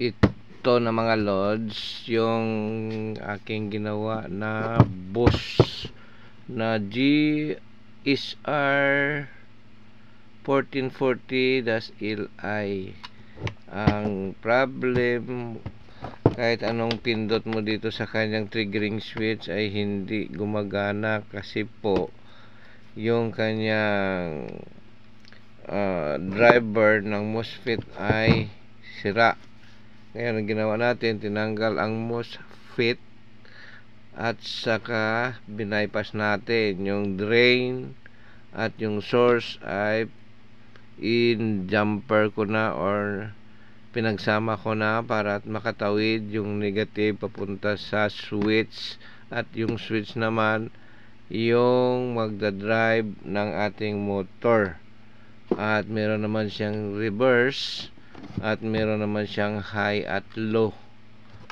Ito na mga lods, yung aking ginawa na boss na GSR 1440-LI. Ang problem, kahit anong pindot mo dito sa kanyang triggering switch ay hindi gumagana kasi po yung kanyang driver ng MOSFET ay sira. Ngayon ang ginawa natin, tinanggal ang MOSFET at saka binaypass natin yung drain at yung source ay in jumper ko na or pinagsama ko na para at makatawid yung negative papunta sa switch, at yung switch naman yung magdadrive ng ating motor, at meron naman siyang reverse at meron naman siyang high at low.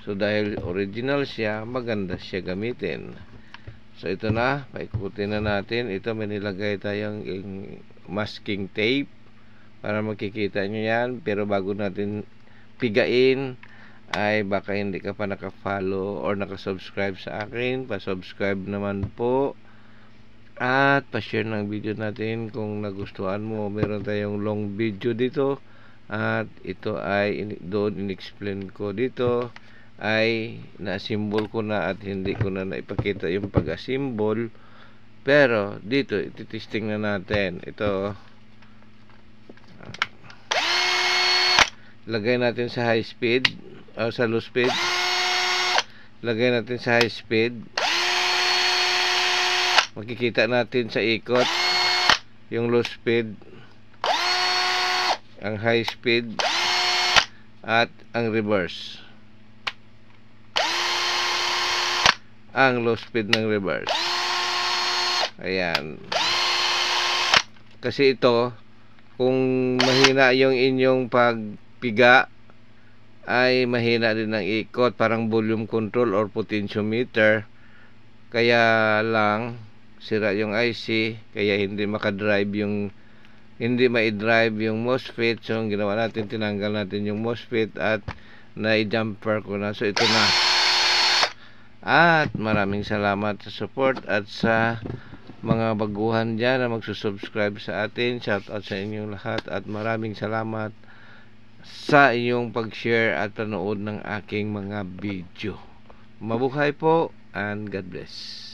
So dahil original siya, maganda siya gamitin. So ito na, paikutin na natin. Ito may nilagay tayong masking tape para makikita nyo yan. Pero bago natin pigain ay baka hindi ka pa naka-follow or naka-subscribe sa akin, pa-subscribe naman po at pa-share ng video natin kung nagustuhan mo. Meron tayong long video dito at ito ay doon in-explain ko. Dito ay na-symbol ko na at hindi ko na naipakita yung pag-assemble, pero dito ititesting na natin. Ito lagay natin sa high speed o sa low speed. Lagay natin sa high speed, makikita natin sa ikot yung low speed, ang high speed at ang reverse, ang low speed ng reverse. Ayan, kasi ito kung mahina yung inyong pagpiga ay mahina din ang ikot, parang volume control or potentiometer, kaya lang sira yung IC, kaya hindi makadrive yung mai-drive yung MOSFET. So ang ginawa natin, tinanggal natin yung MOSFET at na-jumper ko na. So ito na. At maraming salamat sa support at sa mga baguhan dyan na magsusubscribe sa atin. Shout out sa inyong lahat at maraming salamat sa inyong pag-share at panood ng aking mga video. Mabuhay po and God bless.